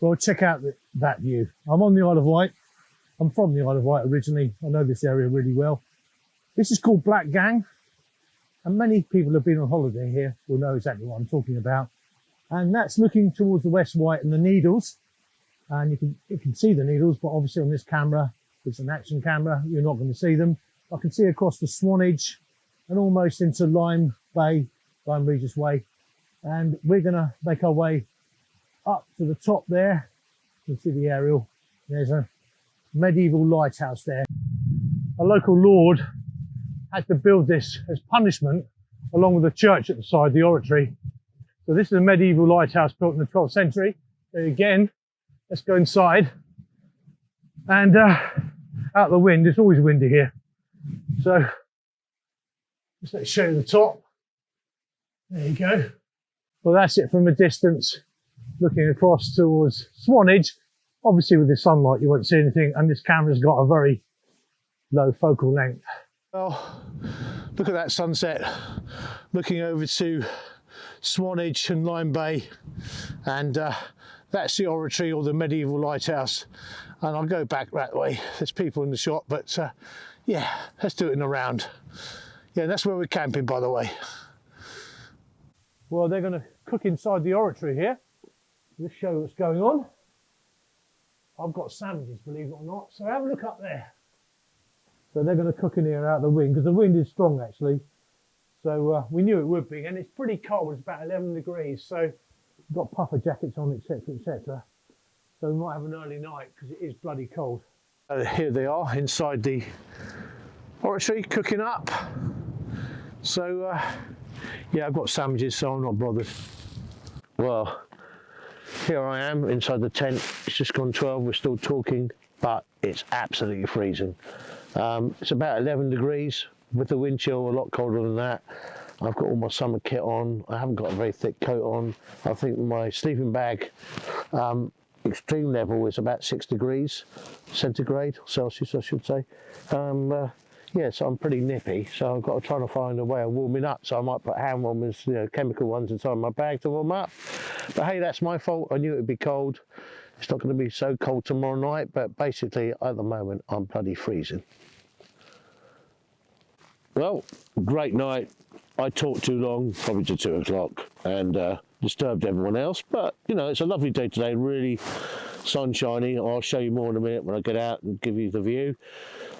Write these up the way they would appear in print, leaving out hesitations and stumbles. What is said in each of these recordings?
Well, check out that view. I'm on the Isle of Wight. I'm from the Isle of Wight originally. I know this area really well. This is called Black Gang, and many people who have been on holiday here will know exactly what I'm talking about. And that's looking towards the West Wight and the Needles. And you can see the Needles, but obviously on this camera, it's an action camera, you're not going to see them. I can see across the Swanage and almost into Lyme Regis Way. And we're going to make our way up to the top there. You can see the aerial. There's a medieval lighthouse there. A local lord had to build this as punishment along with the church at the side, the oratory. So this is a medieval lighthouse built in the 12th century. There again, let's go inside. And out the wind, it's always windy here. So just let's show you the top. There you go. Well, that's it from a distance, looking across towards Swanage. Obviously with the sunlight you won't see anything, and this camera's got a very low focal length. Well, look at that sunset, looking over to Swanage and Lyme Bay, and that's the oratory or the medieval lighthouse. And I'll go back that way. There's people in the shop, but yeah, let's do it in a round. Yeah, that's where we're camping, by the way. Well, they're going to cook inside the oratory here. Let's show what's going on. I've got sandwiches, believe it or not. So have a look up there. So they're going to cook in here out the wind, because the wind is strong actually. So we knew it would be, and it's pretty cold. It's about 11 degrees. So we've got puffer jackets on, etc., etc. So we might have an early night because it is bloody cold. Here they are inside the oratory cooking up. So yeah, I've got sandwiches, so I'm not bothered. Well, here I am inside the tent. It's just gone 12. We're still talking, but it's absolutely freezing. It's about 11 degrees with the wind chill, a lot colder than that. I've got all my summer kit on. I haven't got a very thick coat on. I think my sleeping bag extreme level is about 6 degrees centigrade, Celsius I should say. Yeah, so I'm pretty nippy, so I've got to try to find a way of warming up. So I might put hand warmers, you know, chemical ones inside my bag to warm up. But hey, that's my fault. I knew it would be cold. It's not going to be so cold tomorrow night, but basically at the moment I'm bloody freezing. Well, great night. I talked too long, probably to 2 o'clock, and disturbed everyone else. But you know, it's a lovely day today, really sunshiny. I'll show you more in a minute when I get out and give you the view.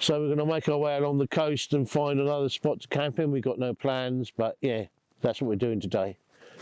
So we're going to make our way along the coast and find another spot to camp in. We've got no plans, but yeah, that's what we're doing today.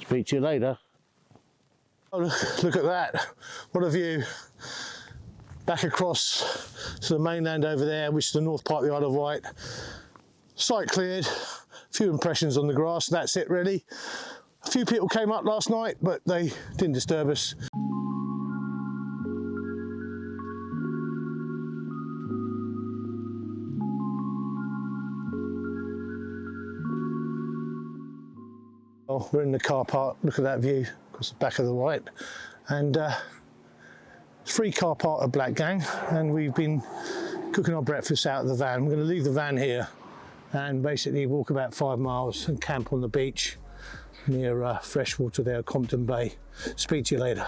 Speak to you later. Oh, look at that. What a view. Back across to the mainland over there, which is the north part of the Isle of Wight. Site cleared, a few impressions on the grass, that's it really. A few people came up last night, but they didn't disturb us. Oh, we're in the car park. Look at that view across the back of the Wight, and free car park at Black Gang, and we've been cooking our breakfast out of the van. We're going to leave the van here and basically walk about 5 miles and camp on the beach near freshwater there, Compton Bay. Speak to you later.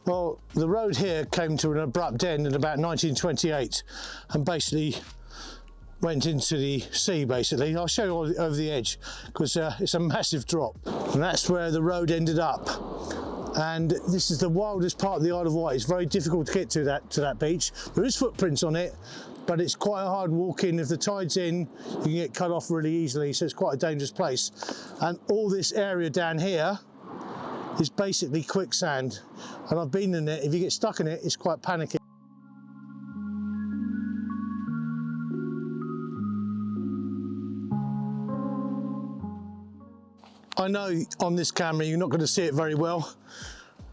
Well, the road here came to an abrupt end in about 1928 and basically went into the sea, basically. I'll show you over the edge because it's a massive drop. And that's where the road ended up. And this is the wildest part of the Isle of Wight. It's very difficult to get to that beach. There is footprints on it, but it's quite a hard walk in. If the tide's in, you can get cut off really easily, so it's quite a dangerous place. And all this area down here is basically quicksand, and I've been in it. If you get stuck in it, it's quite panicky. I know on this camera you're not going to see it very well,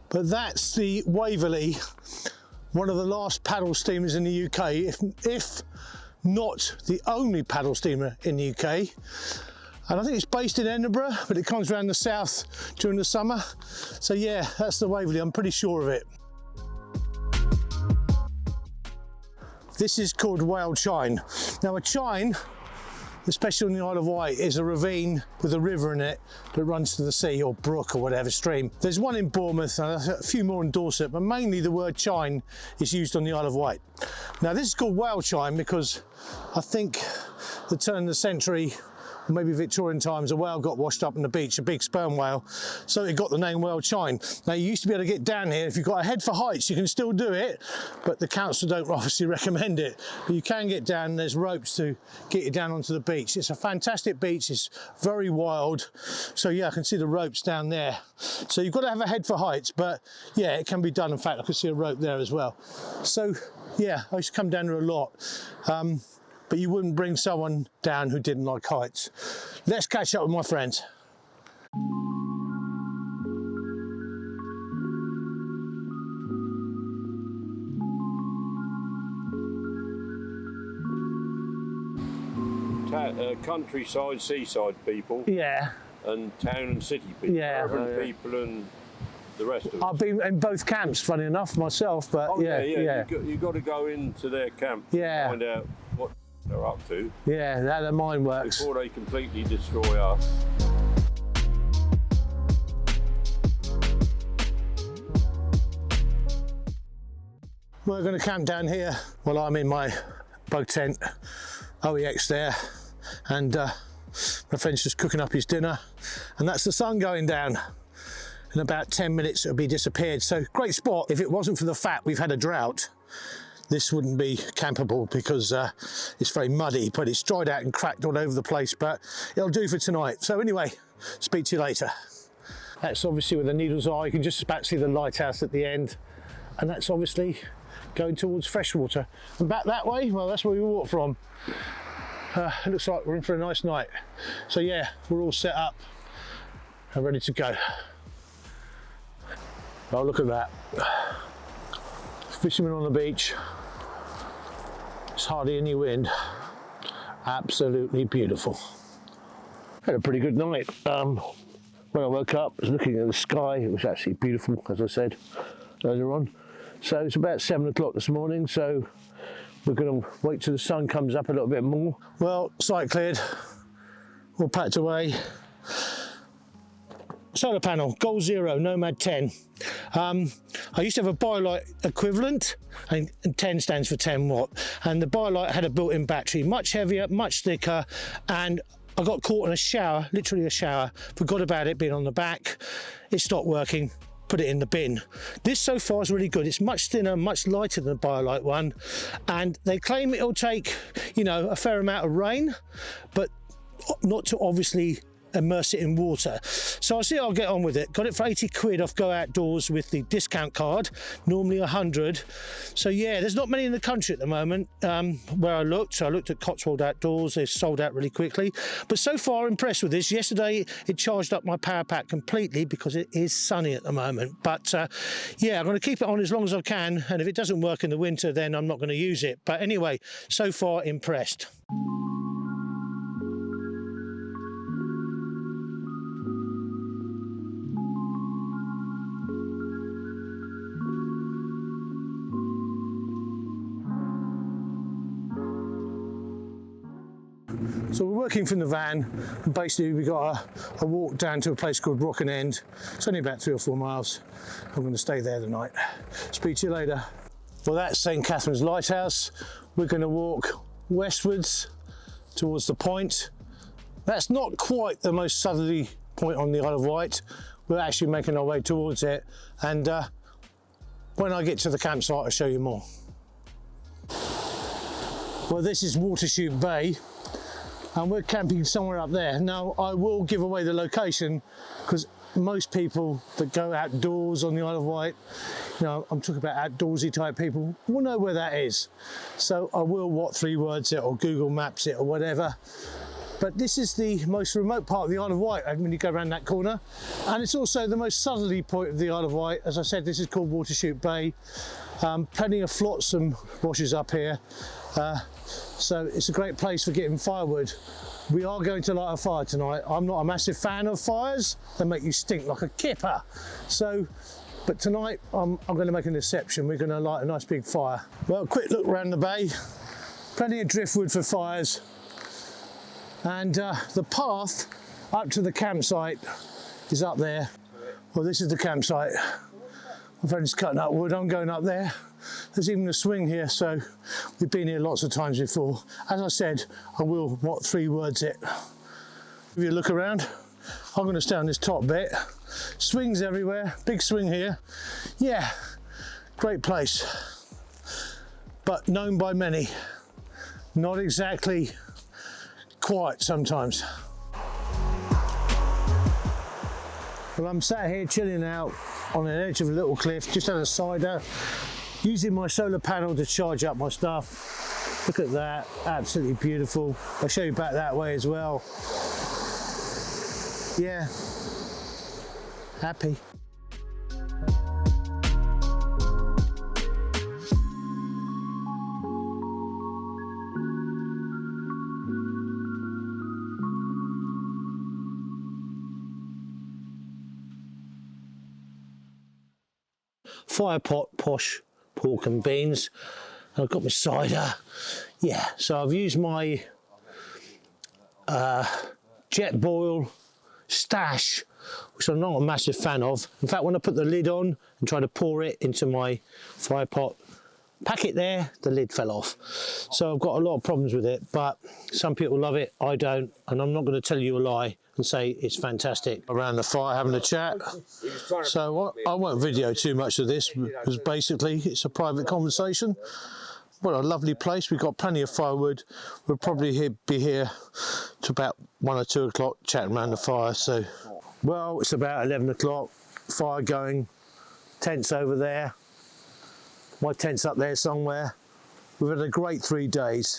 but that's the Waverley, one of the last paddle steamers in the UK, if not the only paddle steamer in the UK. And I think it's based in Edinburgh, but it comes around the south during the summer. So yeah, that's the Waverley, I'm pretty sure of it. This is called Whale Chine. Now a chine, especially on the Isle of Wight, is a ravine with a river in it that runs to the sea or brook or whatever stream. There's one in Bournemouth and a few more in Dorset, but mainly the word chine is used on the Isle of Wight. Now this is called whale chine because I think the turn of the century, or maybe Victorian times, a whale got washed up on the beach, a big sperm whale, so it got the name Whale Chine. Now you used to be able to get down here, if you've got a head for heights you can still do it, but the council don't obviously recommend it. But you can get down, there's ropes to get you down onto the beach. It's a fantastic beach, it's very wild, so yeah, I can see the ropes down there. So you've got to have a head for heights, but yeah, it can be done. In fact, I can see a rope there as well. So yeah, I used to come down here a lot. But you wouldn't bring someone down who didn't like heights. Let's catch up with my friends. Countryside, seaside people. Yeah. And town and city people. Yeah. Urban people and the rest of us. I've been in both camps, funny enough, myself, but oh, yeah. You've got to go into their camp yeah. and find out what they're up to. Yeah, how their mind works. Before they completely destroy us. We're going to camp down here while I'm in my bug tent, OEX there, and my friend's just cooking up his dinner, and that's the sun going down. In about 10 minutes it'll be disappeared. So great spot. If it wasn't for the fact we've had a drought, this wouldn't be campable because it's very muddy, but it's dried out and cracked all over the place, but it'll do for tonight. So anyway, speak to you later. That's obviously where the Needles are. You can just about see the lighthouse at the end, and that's obviously going towards freshwater. And back that way, well, that's where we walk from. It looks like we're in for a nice night. So yeah, we're all set up and ready to go. Oh, look at that. Fishermen on the beach. There's hardly any wind. Absolutely beautiful. Had a pretty good night. When I woke up, I was looking at the sky. It was actually beautiful, as I said earlier on. So it's about 7 o'clock this morning, so we're going to wait till the sun comes up a little bit more. Well, site cleared, all packed away. Solar panel, Goal 0, Nomad 10. I used to have a BioLite equivalent, and 10 stands for 10 watt, and the BioLite had a built-in battery, much heavier, much thicker, and I got caught in a shower, literally a shower, forgot about it being on the back, it stopped working, put it in the bin. This so far is really good. It's much thinner, much lighter than the BioLite one, and they claim it'll take, you know, a fair amount of rain, but not to obviously immerse it in water. So I'll see how I'll get on with it. Got it for 80 quid off Go Outdoors with the discount card, normally 100. So yeah, there's not many in the country at the moment where I looked. So I looked at Cotswold Outdoors, they've sold out really quickly. But so far impressed with this. Yesterday it charged up my power pack completely because it is sunny at the moment. But yeah, I'm going to keep it on as long as I can, and if it doesn't work in the winter then I'm not going to use it. But anyway, so far impressed. So we're working from the van, and basically we got a walk down to a place called Rocken End. It's only about 3 or 4 miles. I'm going to stay there tonight. Speak to you later. Well, that's St. Catherine's Lighthouse. We're going to walk westwards towards the point. That's not quite the most southerly point on the Isle of Wight. We're actually making our way towards it, and when I get to the campsite I'll show you more. Well, this is Watershoot Bay, and we're camping somewhere up there. Now, I will give away the location because most people that go outdoors on the Isle of Wight, you know, I'm talking about outdoorsy type people, will know where that is. So I will what 3 words it or Google Maps it or whatever. But this is the most remote part of the Isle of Wight when you go around that corner, and it's also the most southerly point of the Isle of Wight. As I said, this is called Watershoot Bay. Plenty of flotsam washes up here, so it's a great place for getting firewood. We are going to light a fire tonight. I'm not a massive fan of fires, they make you stink like a kipper. But tonight I'm going to make an exception. We're going to light a nice big fire. Well, quick look around the bay, plenty of driftwood for fires, and the path up to the campsite is up there. Well, this is the campsite. My friend's cutting up wood, I'm going up there. There's even a swing here, so we've been here lots of times before. As I said, I will, 3 words it. If you look around, I'm going to stay on this top bit. Swings everywhere, big swing here. Yeah, great place, but known by many. Not exactly quiet sometimes. Well, I'm sat here chilling out on the edge of a little cliff, just had a cider, using my solar panel to charge up my stuff. Look at that, absolutely beautiful. I'll show you back that way as well. Yeah, happy. Fire pot, posh, pork and beans. I've got my cider. Yeah, so I've used my jet boil stash, which I'm not a massive fan of. In fact, when I put the lid on and try to pour it into my fire pot, pack it there, the lid fell off. So I've got a lot of problems with it, but some people love it, I don't, and I'm not going to tell you a lie and say it's fantastic. Around the fire having a chat. So I won't video too much of this, because basically it's a private conversation. What a lovely place. We've got plenty of firewood. We'll probably be here to about 1 or 2 o'clock chatting around the fire. So, well, it's about 11 o'clock, fire going, tents over there. My tent's up there somewhere. We've had a great 3 days.